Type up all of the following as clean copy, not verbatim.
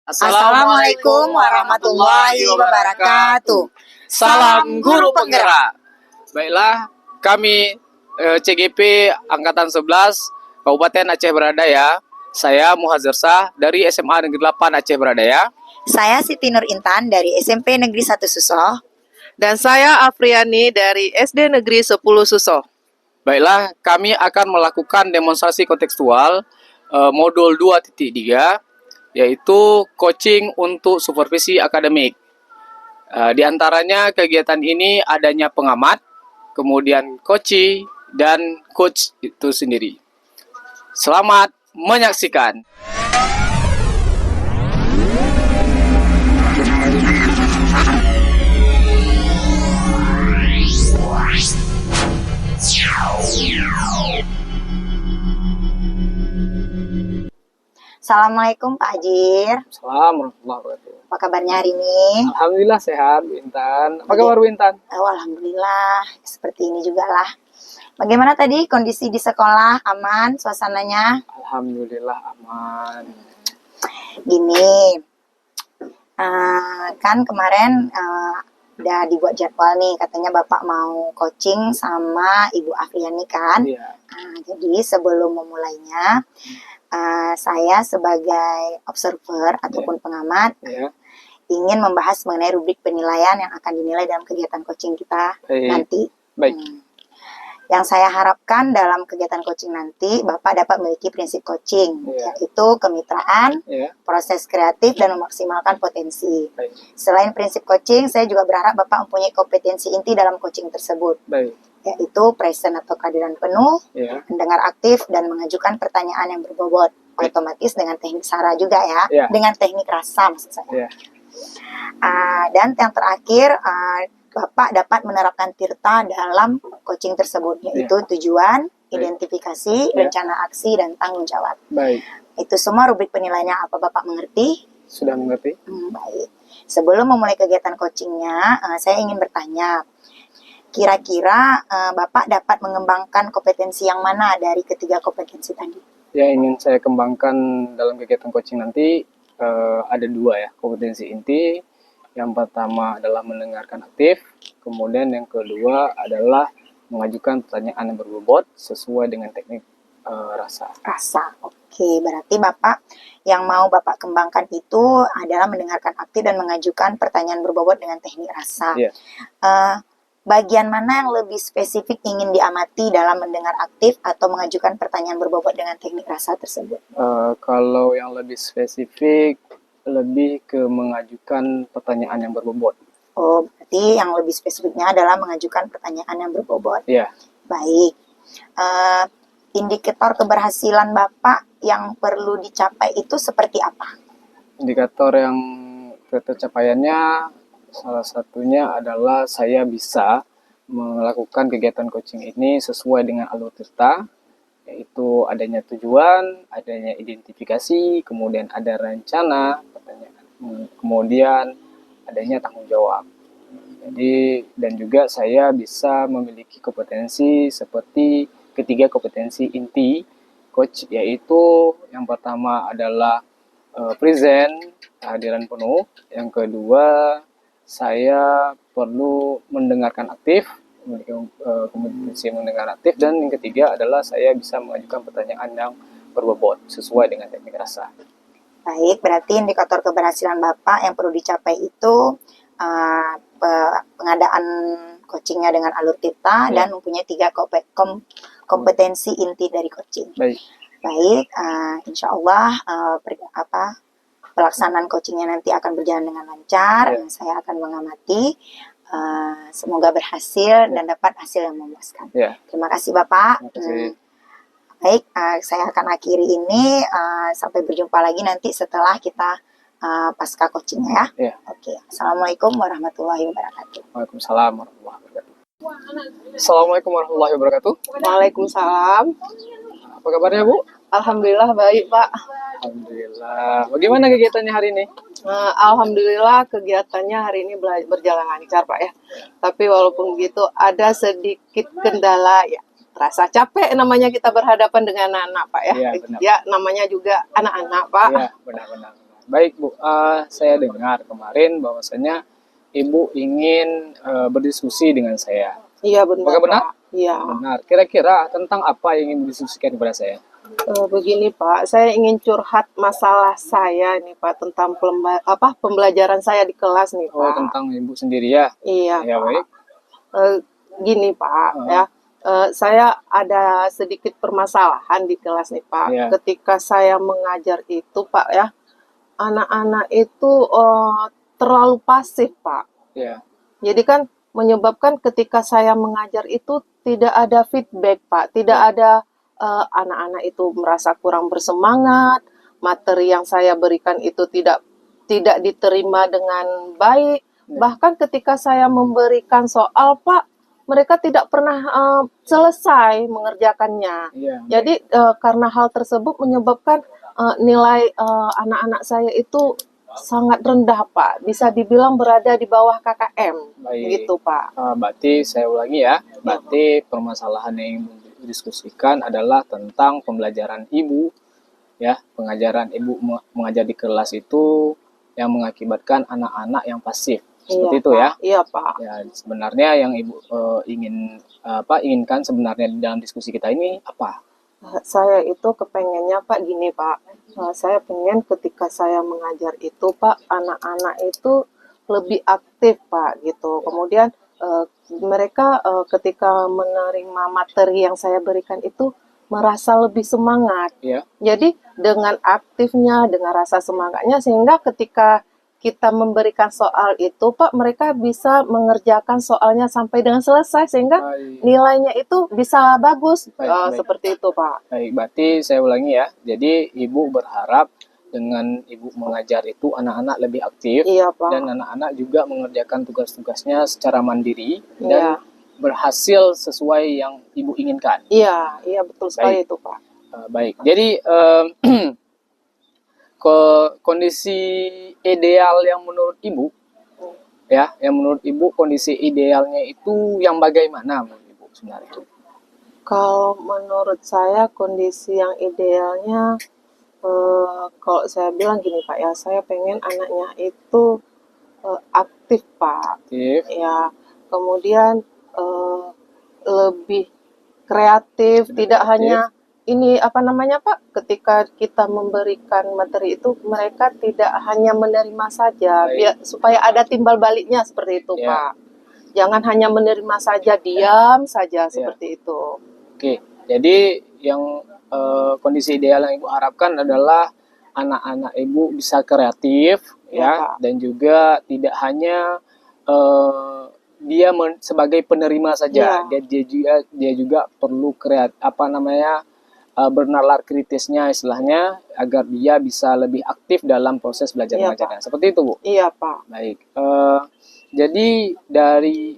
Assalamualaikum warahmatullahi wabarakatuh. Salam guru penggerak. Baiklah, kami CGP Angkatan 11 Kabupaten Aceh Beradaya. Saya Muhazir Shah dari SMA Negeri 8 Aceh Beradaya. Saya Siti Nur Intan dari SMP Negeri 1 Susoh. Dan saya Afriani dari SD Negeri 10 Susoh. Baiklah, kami akan melakukan demonstrasi kontekstual modul 2.3, yaitu coaching untuk supervisi akademik. Di antaranya kegiatan ini adanya pengamat, kemudian coachee, dan coach itu sendiri. Selamat menyaksikan. Assalamualaikum Pak Hajir. Assalamualaikum warahmatullahi wabarakatuh. Apa kabarnya hari ini? Alhamdulillah sehat, Bu Intan. Apa kabar Bu Intan? Oh, alhamdulillah, seperti ini juga lah. Bagaimana tadi kondisi di sekolah? Aman suasananya? Alhamdulillah aman. Gini, kan kemarin udah dibuat jadwal nih, katanya Bapak mau coaching sama Ibu Afriani kan? Iya. Jadi sebelum memulainya, saya sebagai observer ataupun pengamat ingin membahas mengenai rubrik penilaian yang akan dinilai dalam kegiatan coaching kita nanti. Baik. Yang saya harapkan dalam kegiatan coaching nanti, Bapak dapat memiliki prinsip coaching, yaitu kemitraan, proses kreatif, dan memaksimalkan potensi. Baik. Selain prinsip coaching, saya juga berharap Bapak mempunyai kompetensi inti dalam coaching tersebut, yaitu present atau kehadiran penuh, mendengar aktif, dan mengajukan pertanyaan yang berbobot. Otomatis dengan teknik SARA juga ya, dengan teknik rasa maksud saya. Dan yang terakhir, Bapak dapat menerapkan TIRTA dalam coaching tersebut, yaitu tujuan, identifikasi, rencana aksi, dan tanggung jawab. Baik. Itu semua rubrik penilaiannya. Apa Bapak mengerti? Sudah mengerti. Baik. Sebelum memulai kegiatan coachingnya, saya ingin bertanya, kira-kira Bapak dapat mengembangkan kompetensi yang mana dari ketiga kompetensi tadi? Yang ingin saya kembangkan dalam kegiatan coaching nanti ada dua ya, kompetensi inti. Yang pertama adalah mendengarkan aktif, kemudian yang kedua adalah mengajukan pertanyaan yang berbobot sesuai dengan teknik rasa. Rasa, oke. Berarti Bapak yang mau Bapak kembangkan itu adalah mendengarkan aktif dan mengajukan pertanyaan berbobot dengan teknik rasa. Bagian mana yang lebih spesifik ingin diamati dalam mendengar aktif atau mengajukan pertanyaan berbobot dengan teknik rasa tersebut? Kalau yang lebih spesifik, lebih ke mengajukan pertanyaan yang berbobot. Oh, berarti yang lebih spesifiknya adalah mengajukan pertanyaan yang berbobot. Iya. Baik. Indikator keberhasilan Bapak yang perlu dicapai itu seperti apa? Indikator yang tercapaiannya salah satunya adalah saya bisa melakukan kegiatan coaching ini sesuai dengan alur TIRTA, yaitu adanya tujuan, adanya identifikasi, kemudian ada rencana, kemudian adanya tanggung jawab. Jadi, dan juga saya bisa memiliki kompetensi seperti ketiga kompetensi inti coach, yaitu yang pertama adalah present, kehadiran penuh. Yang kedua, saya perlu mendengarkan aktif, kompetensi mendengar aktif, dan yang ketiga adalah saya bisa mengajukan pertanyaan yang berbobot sesuai dengan teknik rasa. Baik, berarti indikator keberhasilan Bapak yang perlu dicapai itu pengadaan coachingnya dengan alur TIRTA dan mempunyai tiga kompetensi inti dari coaching. Baik, insya Allah pelaksanaan coachingnya nanti akan berjalan dengan lancar. Saya akan mengamati. Semoga berhasil dan dapat hasil yang memuaskan. Terima kasih Bapak. Baik, saya akan akhiri ini. Sampai berjumpa lagi nanti setelah kita pasca coachingnya ya. Oke. Assalamualaikum warahmatullahi wabarakatuh. Waalaikumsalam warahmatullahi wabarakatuh. Assalamualaikum warahmatullahi wabarakatuh. Waalaikumsalam. Apa kabarnya Bu? Alhamdulillah baik Pak. Alhamdulillah. Bagaimana kegiatannya hari ini? Alhamdulillah kegiatannya hari ini berjalan lancar Pak ya. Tapi walaupun begitu ada sedikit kendala ya. Rasa capek namanya kita berhadapan dengan anak-anak Pak ya. Iya, benar. Ya namanya juga anak-anak Pak. Iya, benar-benar. Baik Bu, saya dengar kemarin bahwasanya Ibu ingin berdiskusi dengan saya. Iya benar. Apakah benar? Iya. Benar. Kira-kira tentang apa yang ingin didiskusikan kepada saya? Begini Pak, saya ingin curhat masalah saya nih Pak tentang pembelajaran saya di kelas nih Pak. Oh, tentang Ibu sendiri ya? Iya Ya, Pak. baik. Gini Pak ya, saya ada sedikit permasalahan di kelas nih Pak. Ya. Ketika saya mengajar itu Pak ya, anak-anak itu terlalu pasif Pak. Ya. Jadi kan menyebabkan ketika saya mengajar itu tidak ada feedback Pak, tidak ada anak-anak itu merasa kurang bersemangat, materi yang saya berikan itu tidak diterima dengan baik. Bahkan ketika saya memberikan soal Pak, mereka tidak pernah selesai mengerjakannya. Jadi karena hal tersebut menyebabkan nilai anak-anak saya itu sangat rendah Pak, bisa dibilang berada di bawah KKM. Baik. Gitu Pak. Berarti saya ulangi ya, berarti permasalahan yang didiskusikan adalah tentang pembelajaran Ibu, ya, pengajaran Ibu mengajar di kelas itu yang mengakibatkan anak-anak yang pasif, seperti itu ya? Iya Pak. Ya, sebenarnya yang Ibu inginkan sebenarnya dalam diskusi kita ini apa? Saya itu kepengennya Pak gini Pak, saya pengen ketika saya mengajar itu Pak, anak-anak itu lebih aktif Pak gitu. Kemudian mereka ketika menerima materi yang saya berikan itu merasa lebih semangat. Ya. Jadi dengan aktifnya, dengan rasa semangatnya, sehingga ketika kita memberikan soal itu Pak, mereka bisa mengerjakan soalnya sampai dengan selesai sehingga nilainya itu bisa bagus. Baik. Seperti itu Pak. Baik, berarti saya ulangi ya. Jadi Ibu berharap dengan Ibu mengajar itu anak-anak lebih aktif. Iya Pak. Dan anak-anak juga mengerjakan tugas-tugasnya secara mandiri dan berhasil sesuai yang Ibu inginkan. Iya, betul sekali itu Pak. Baik, jadi kondisi ideal yang menurut Ibu, ya, yang menurut Ibu kondisi idealnya itu yang bagaimana menurut Ibu sebenarnya? Kalau menurut saya kondisi yang idealnya, kalau saya bilang gini Pak ya, saya pengen anaknya itu aktif Pak. Aktif. Ya, kemudian lebih kreatif, tidak hanya ini apa namanya Pak, ketika kita memberikan materi itu mereka tidak hanya menerima saja, supaya ada timbal baliknya seperti itu Pak. Jangan hanya menerima saja, diam saja seperti itu. Oke, jadi yang kondisi ideal yang Ibu harapkan adalah anak-anak Ibu bisa kreatif ya, dan juga tidak hanya dia sebagai penerima saja, dia juga perlu bernalar kritisnya istilahnya agar dia bisa lebih aktif dalam proses belajar mengajarnya. Seperti itu Bu? Iya Pak. Baik. Jadi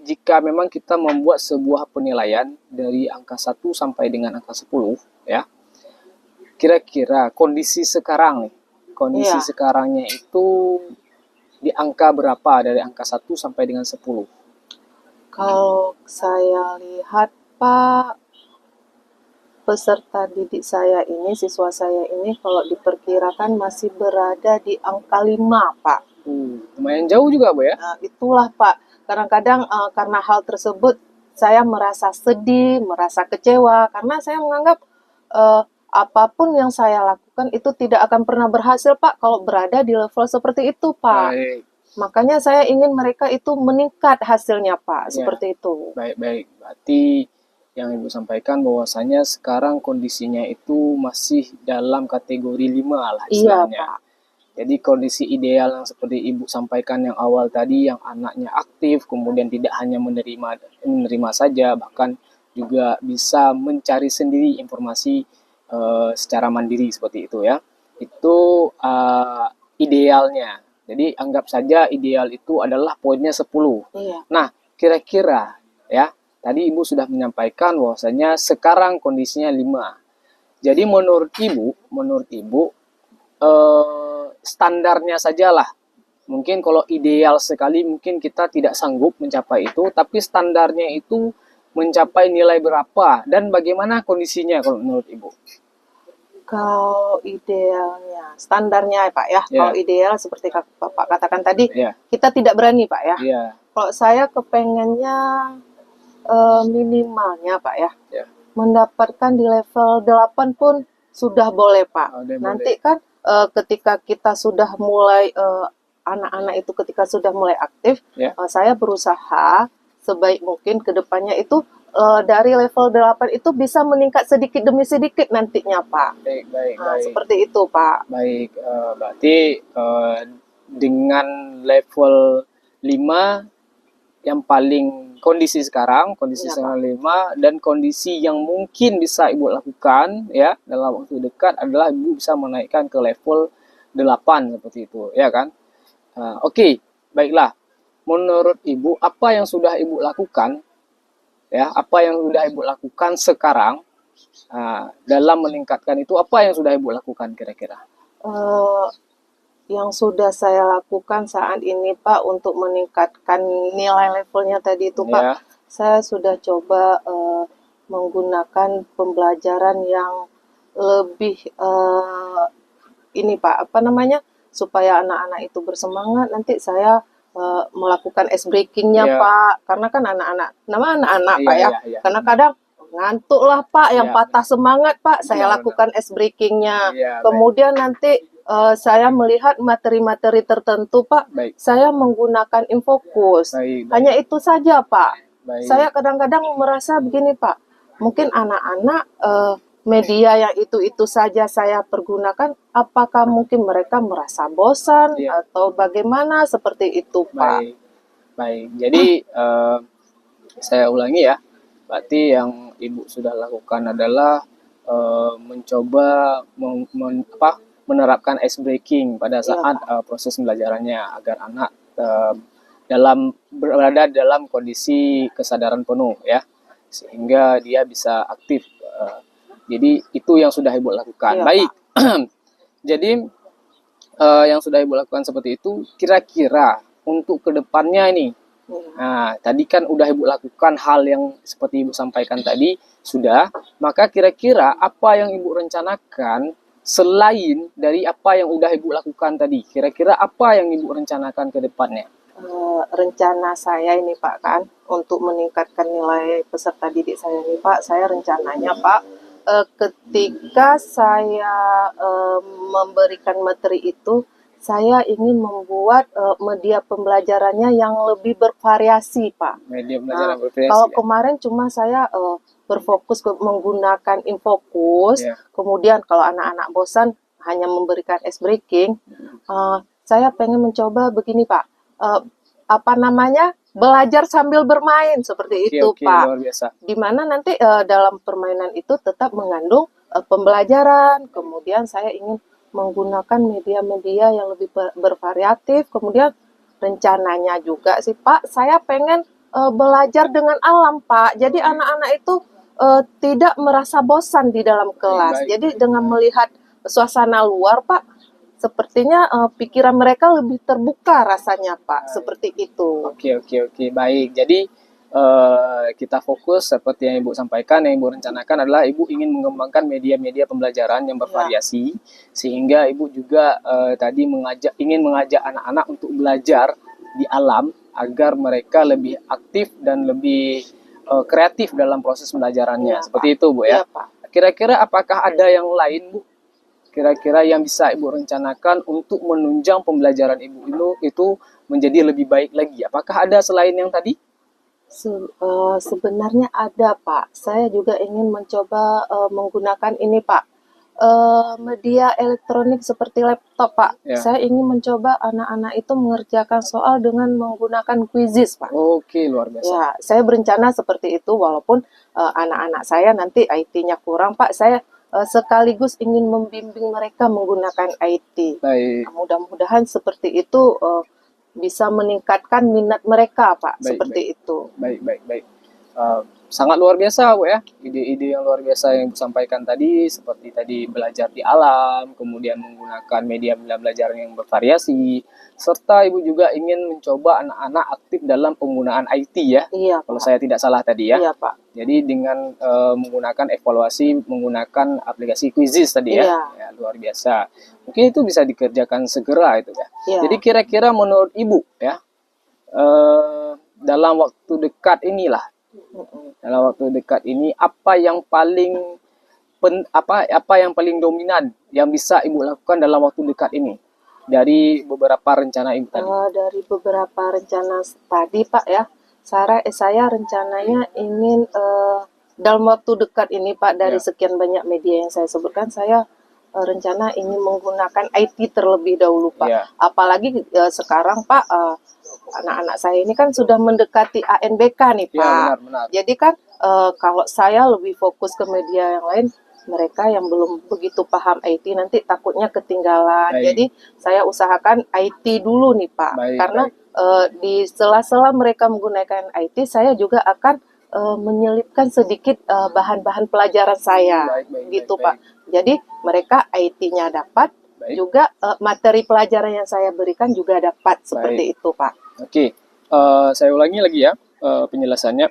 jika memang kita membuat sebuah penilaian dari angka 1 sampai dengan angka 10 ya. Kira-kira kondisi sekarang nih. Kondisi sekarangnya itu di angka berapa dari angka 1 sampai dengan 10? Kalau saya lihat Pak, peserta didik saya ini, siswa saya ini kalau diperkirakan masih berada di angka 5 Pak. Lumayan jauh juga Bu ya? Itulah Pak, kadang-kadang karena hal tersebut saya merasa sedih, merasa kecewa, karena saya menganggap apapun yang saya lakukan itu tidak akan pernah berhasil Pak kalau berada di level seperti itu Pak. Baik. Makanya saya ingin mereka itu meningkat hasilnya Pak, seperti itu. Baik. Berarti yang Ibu sampaikan bahwasanya sekarang kondisinya itu masih dalam kategori 5 lah istilahnya. Iya Pak. Jadi kondisi ideal yang seperti Ibu sampaikan yang awal tadi, yang anaknya aktif, kemudian tidak hanya menerima saja, bahkan juga bisa mencari sendiri informasi secara mandiri seperti itu ya. Itu idealnya. Jadi anggap saja ideal itu adalah poinnya 10. Iya. Nah, kira-kira ya, tadi Ibu sudah menyampaikan bahwasanya sekarang kondisinya 5. Jadi menurut Ibu standarnya sajalah. Mungkin kalau ideal sekali mungkin kita tidak sanggup mencapai itu, tapi standarnya itu mencapai nilai berapa dan bagaimana kondisinya kalau menurut Ibu? Kalau idealnya, standarnya ya Pak ya, kalau ideal seperti Bapak katakan tadi, kita tidak berani Pak ya. Kalau saya kepengennya minimalnya Pak ya, mendapatkan di level 8 pun sudah boleh Pak. Nanti kan ketika kita sudah mulai, anak-anak itu ketika sudah mulai aktif, saya berusaha sebaik mungkin ke depannya itu dari level 8 itu bisa meningkat sedikit demi sedikit nantinya Pak. Baik. Seperti itu Pak. Baik, berarti dengan level 5 yang paling kondisi sekarang, kondisi sekarang 5, dan kondisi yang mungkin bisa Ibu lakukan ya dalam waktu dekat adalah Ibu bisa menaikkan ke level 8 seperti itu, ya kan? Oke, baiklah. Menurut Ibu, apa yang sudah Ibu lakukan? Ya, apa yang sudah Ibu lakukan sekarang dalam meningkatkan itu, apa yang sudah Ibu lakukan kira-kira? Yang sudah saya lakukan saat ini Pak untuk meningkatkan nilai levelnya tadi itu Pak, saya sudah coba menggunakan pembelajaran yang lebih ini Pak, apa namanya, supaya anak-anak itu bersemangat. Nanti saya melakukan ice breakingnya Pak, karena kan anak-anak Pak ya, karena kadang ngantuk lah Pak, yang patah semangat Pak, saya lakukan ice breakingnya. Kemudian nanti saya melihat materi-materi tertentu Pak, saya menggunakan infokus. Hanya itu saja Pak. Saya kadang-kadang merasa begini Pak, mungkin anak-anak media yang itu saja saya pergunakan, apakah mungkin mereka merasa bosan atau bagaimana seperti itu Pak? Baik. Jadi saya ulangi ya, berarti yang Ibu sudah lakukan adalah mencoba menerapkan ice breaking pada saat proses pembelajarannya agar anak berada dalam kondisi kesadaran penuh ya, sehingga dia bisa aktif. Jadi itu yang sudah Ibu lakukan. Baik. Jadi yang sudah Ibu lakukan seperti itu, kira-kira untuk kedepannya ini, tadi kan udah Ibu lakukan hal yang seperti Ibu sampaikan tadi sudah, maka kira-kira apa yang Ibu rencanakan selain dari apa yang udah Ibu lakukan tadi? Kira-kira apa yang Ibu rencanakan ke depannya? Rencana saya ini Pak kan, untuk meningkatkan nilai peserta didik saya ini Pak, saya rencananya Pak, ketika saya memberikan materi itu, saya ingin membuat media pembelajarannya yang lebih bervariasi Pak. Media pembelajaran bervariasi. Kalau kemarin cuma saya berfokus menggunakan infokus, kemudian kalau anak-anak bosan hanya memberikan ice breaking, saya pengen mencoba begini Pak, belajar sambil bermain seperti itu Pak. Luar biasa. Dimana nanti dalam permainan itu tetap mengandung pembelajaran. Kemudian saya ingin menggunakan media-media yang lebih bervariatif. Kemudian rencananya juga sih Pak, saya pengen belajar dengan alam Pak. Jadi anak-anak itu tidak merasa bosan di dalam kelas. Jadi dengan melihat suasana luar Pak, sepertinya pikiran mereka lebih terbuka rasanya Pak, seperti itu. Oke, baik. Jadi kita fokus seperti yang Ibu sampaikan, yang Ibu rencanakan adalah Ibu ingin mengembangkan media-media pembelajaran yang bervariasi, sehingga Ibu juga tadi ingin mengajak anak-anak untuk belajar di alam agar mereka lebih aktif dan lebih kreatif dalam proses pembelajarannya. Seperti itu Bu ya. Kira-kira apakah ada yang lain Bu? Kira-kira yang bisa Ibu rencanakan untuk menunjang pembelajaran Ibu itu menjadi lebih baik lagi? Apakah ada selain yang tadi? Sebenarnya ada Pak. Saya juga ingin mencoba menggunakan ini Pak, media elektronik seperti laptop Pak. Saya ingin mencoba anak-anak itu mengerjakan soal dengan menggunakan quizzes Pak. Oke, luar biasa. Ya, saya berencana seperti itu, walaupun anak-anak saya nanti IT-nya kurang Pak. Saya sekaligus ingin membimbing mereka menggunakan IT. Baik. Mudah-mudahan seperti itu bisa meningkatkan minat mereka Pak. Seperti itu. Baik. sangat luar biasa Bu ya, ide-ide yang luar biasa yang Ibu sampaikan tadi, seperti tadi belajar di alam, kemudian menggunakan media belajar yang bervariasi, serta Ibu juga ingin mencoba anak-anak aktif dalam penggunaan IT ya, Iya, kalau Pak. saya tidak salah tadi ya. Iya, Pak. Jadi dengan menggunakan evaluasi, menggunakan aplikasi Quizzes tadi ya, ya luar biasa. Mungkin itu bisa dikerjakan segera itu ya. Iya. Jadi kira-kira menurut Ibu ya, dalam waktu dekat inilah, dalam waktu dekat ini apa yang paling apa yang paling dominan yang bisa Ibu lakukan dalam waktu dekat ini dari beberapa rencana Ibu tadi? Dari beberapa rencana tadi Pak ya, saya rencananya ingin dalam waktu dekat ini Pak, dari sekian banyak media yang saya sebutkan, saya rencana ingin menggunakan IT terlebih dahulu Pak. Apalagi sekarang Pak, anak-anak saya ini kan sudah mendekati ANBK nih Pak. Benar. Jadi kan kalau saya lebih fokus ke media yang lain, mereka yang belum begitu paham IT nanti takutnya ketinggalan. Jadi saya usahakan IT dulu nih Pak. Karena di sela-sela mereka menggunakan IT, saya juga akan menyelipkan sedikit bahan-bahan pelajaran saya. Gitu Pak. Jadi mereka IT-nya dapat, juga materi pelajaran yang saya berikan juga dapat. Seperti itu Pak. Oke, saya ulangi lagi ya penjelasannya.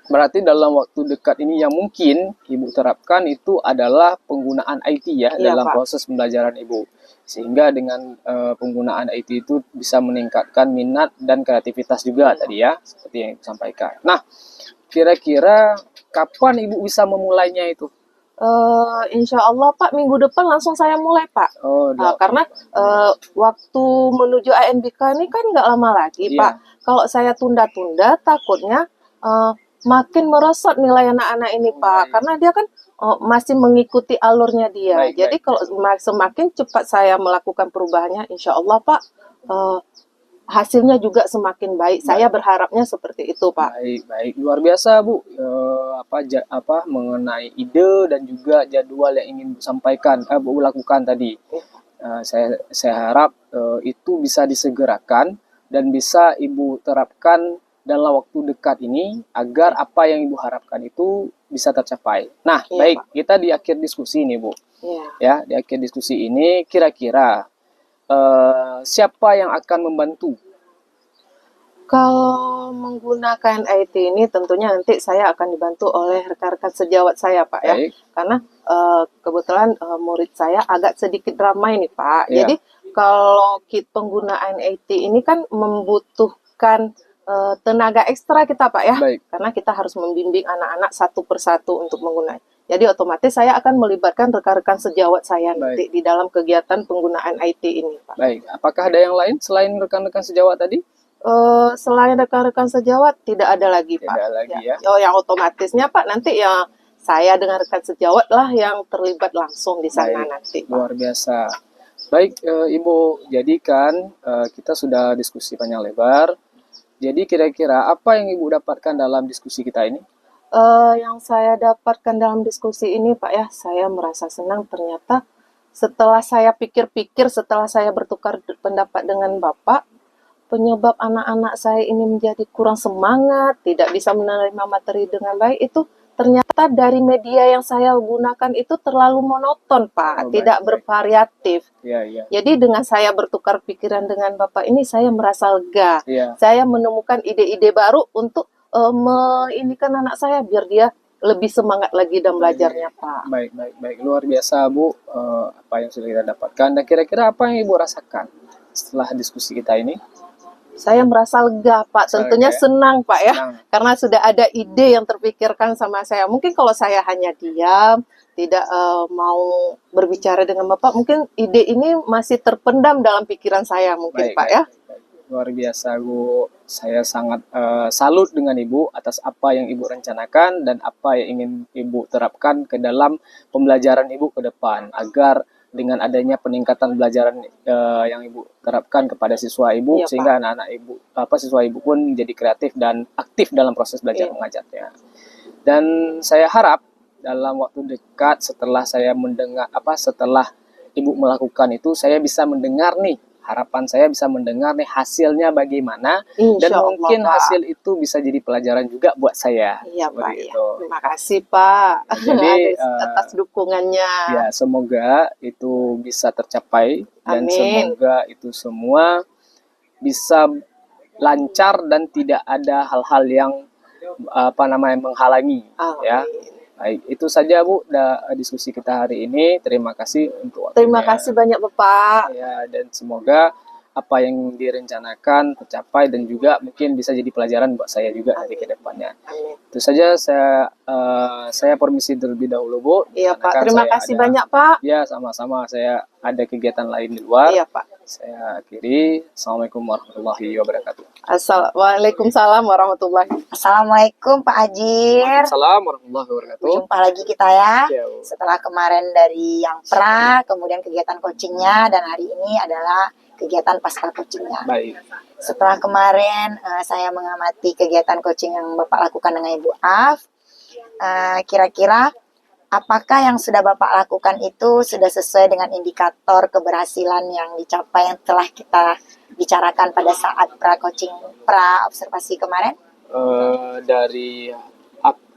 Berarti dalam waktu dekat ini yang mungkin Ibu terapkan itu adalah penggunaan IT ya, dalam proses pembelajaran Ibu. Sehingga dengan penggunaan IT itu bisa meningkatkan minat dan kreativitas juga tadi ya, seperti yang Ibu sampaikan. Nah, kira-kira kapan Ibu bisa memulainya itu? Insya Allah Pak, minggu depan langsung saya mulai Pak. Karena waktu menuju ANBK ini kan nggak lama lagi Pak. Kalau saya tunda-tunda, takutnya makin merosot nilai anak-anak ini Pak, karena dia kan masih mengikuti alurnya dia. Jadi kalau semakin cepat saya melakukan perubahannya, insya Allah Pak, hasilnya juga semakin baik. Saya berharapnya seperti itu Pak. Baik, luar biasa Bu. Mengenai ide dan juga jadwal yang ingin Bu sampaikan, Bu lakukan tadi. Saya harap itu bisa disegerakan dan bisa Ibu terapkan dalam waktu dekat ini agar apa yang Ibu harapkan itu bisa tercapai. Nah, baik, Pak. Kita di akhir diskusi ini, Bu. Ya, di akhir diskusi ini kira-kira siapa yang akan membantu? Kalau menggunakan IT ini tentunya nanti saya akan dibantu oleh rekan-rekan sejawat saya, Pak ya. Karena kebetulan murid saya agak sedikit ramai nih, Pak. Jadi kalau penggunaan IT ini kan membutuhkan tenaga ekstra kita Pak ya, karena kita harus membimbing anak-anak satu persatu untuk menggunakan. Jadi otomatis saya akan melibatkan rekan-rekan sejawat saya nanti di dalam kegiatan penggunaan IT ini Pak. Baik, apakah ada yang lain selain rekan-rekan sejawat tadi? Selain rekan-rekan sejawat tidak ada lagi Pak. Yang otomatisnya Pak nanti ya saya dengan rekan sejawat lah yang terlibat langsung di sana nanti Pak. Luar biasa. Baik Ibu, jadikan kita sudah diskusi panjang lebar. Jadi kira-kira apa yang Ibu dapatkan dalam diskusi kita ini? Yang saya dapatkan dalam diskusi ini Pak ya, saya merasa senang ternyata setelah saya pikir-pikir, setelah saya bertukar pendapat dengan Bapak, penyebab anak-anak saya ini menjadi kurang semangat, tidak bisa menerima materi dengan baik itu ternyata dari media yang saya gunakan itu terlalu monoton Pak, tidak bervariatif. Jadi dengan saya bertukar pikiran dengan Bapak ini saya merasa lega. Saya menemukan ide-ide baru untuk menginikan anak saya biar dia lebih semangat lagi dalam belajarnya Pak. Baik. Luar biasa Bu, apa yang sudah kita dapatkan. Dan kira-kira apa yang Ibu rasakan setelah diskusi kita ini? Saya merasa lega Pak, tentunya senang Pak ya, karena sudah ada ide yang terpikirkan sama saya. Mungkin kalau saya hanya diam, tidak mau berbicara dengan Bapak, mungkin ide ini masih terpendam dalam pikiran saya mungkin Pak ya. Luar biasa Bu, saya sangat salut dengan Ibu atas apa yang Ibu rencanakan dan apa yang ingin Ibu terapkan ke dalam pembelajaran Ibu ke depan, agar dengan adanya peningkatan pelajaran yang Ibu terapkan kepada siswa Ibu, sehingga anak-anak Ibu, siswa Ibu pun menjadi kreatif dan aktif dalam proses belajar mengajarnya. Dan saya harap dalam waktu dekat setelah saya mendengar setelah Ibu melakukan itu, saya bisa mendengar nih harapan saya bisa mendengar nih hasilnya bagaimana, dan Insya Allah, mungkin Pak. hasil itu bisa jadi pelajaran juga buat saya. Iya Pak, ya. Begitu. Terima kasih Pak Jadi atas dukungannya. ya, semoga itu bisa tercapai dan Amin. semoga itu semua bisa lancar dan tidak ada hal-hal yang menghalangi. Amin. Ya. Baik, itu saja Bu diskusi kita hari ini. Terima kasih untuk waktunya. Terima kasih banyak Bapak. Ya, dan semoga apa yang direncanakan tercapai dan juga mungkin bisa jadi pelajaran buat saya juga nanti ke depannya. Amin. Itu saja, saya permisi terlebih dahulu Bu. Iya Pak, Karena terima saya kasih banyak Pak. Ya, sama-sama, saya ada kegiatan lain di luar. Iya Pak. Saya akhiri. Assalamualaikum warahmatullahi wabarakatuh. Waalaikumsalam warahmatullahi. Assalamualaikum Pak Ajir. Waalaikumsalam warahmatullahi wabarakatuh. Berjumpa lagi kita ya. Ya, Setelah kemarin dari yang pra, kemudian kegiatan coachingnya, dan hari ini adalah kegiatan pasca coachingnya. baik. Setelah kemarin saya mengamati kegiatan coaching yang Bapak lakukan dengan Ibu Af, kira-kira apakah yang sudah Bapak lakukan itu sudah sesuai dengan indikator keberhasilan yang dicapai yang telah kita bicarakan pada saat pra observasi kemarin? Dari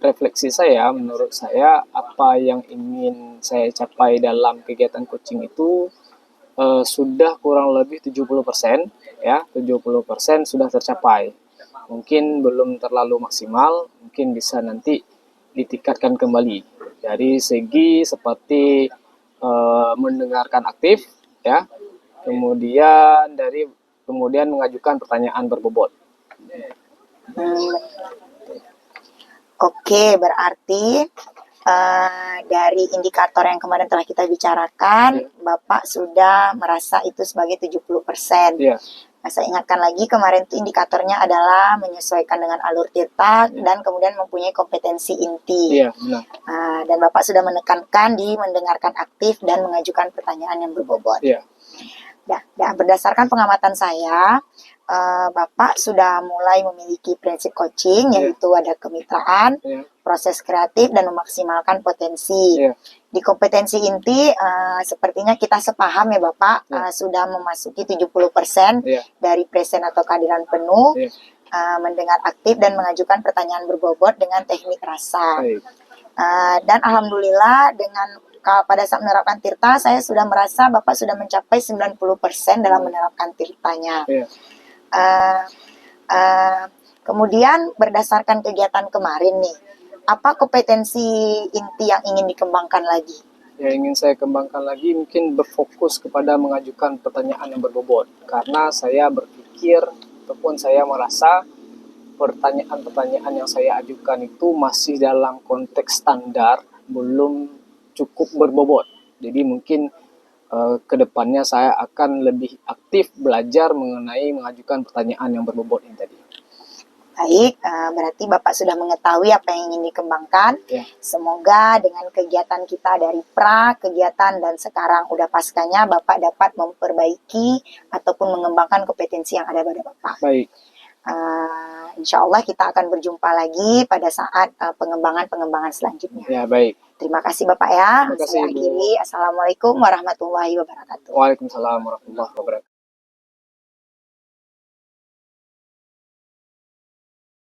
refleksi saya, menurut saya apa yang ingin saya capai dalam kegiatan coaching itu sudah kurang lebih 70%, ya, 70% sudah tercapai. Mungkin belum terlalu maksimal, mungkin bisa nanti ditingkatkan kembali. Dari segi seperti mendengarkan aktif, ya, kemudian mengajukan pertanyaan berbobot. Oke, berarti dari indikator yang kemarin telah kita bicarakan, Bapak sudah merasa itu sebagai 70%. Iya. Nah, saya ingatkan lagi, kemarin itu indikatornya adalah menyesuaikan dengan alur tirta dan kemudian mempunyai kompetensi inti. Iya, benar. Dan Bapak sudah menekankan di mendengarkan aktif dan mengajukan pertanyaan yang berbobot. Iya. Dan berdasarkan pengamatan saya, Bapak sudah mulai memiliki prinsip coaching, yaitu ada kemitraan, proses kreatif, dan memaksimalkan potensi. Di kompetensi inti, sepertinya kita sepaham ya Bapak, sudah memasuki 70% dari present atau kehadiran penuh, mendengar aktif dan mengajukan pertanyaan berbobot dengan teknik rasa. Dan Alhamdulillah dengan pada saat menerapkan tirta, saya sudah merasa Bapak sudah mencapai 90% dalam menerapkan tirtanya. Kemudian berdasarkan kegiatan kemarin nih, apa kompetensi inti yang ingin dikembangkan lagi? Yang ingin saya kembangkan lagi mungkin berfokus kepada mengajukan pertanyaan yang berbobot. Karena saya berpikir ataupun saya merasa pertanyaan-pertanyaan yang saya ajukan itu masih dalam konteks standar, belum cukup berbobot. Jadi mungkin kedepannya saya akan lebih aktif belajar mengenai mengajukan pertanyaan yang berbobot ini tadi. Baik, berarti Bapak sudah mengetahui apa yang ingin dikembangkan. Semoga dengan kegiatan kita dari pra, kegiatan, dan sekarang udah paskanya, Bapak dapat memperbaiki ataupun mengembangkan kompetensi yang ada pada Bapak. Baik. Insya Allah kita akan berjumpa lagi pada saat pengembangan selanjutnya. Ya, baik. Terima kasih Bapak ya. Terima kasih, Saya akhiri. Assalamualaikum warahmatullahi wabarakatuh. Waalaikumsalam warahmatullahi wabarakatuh.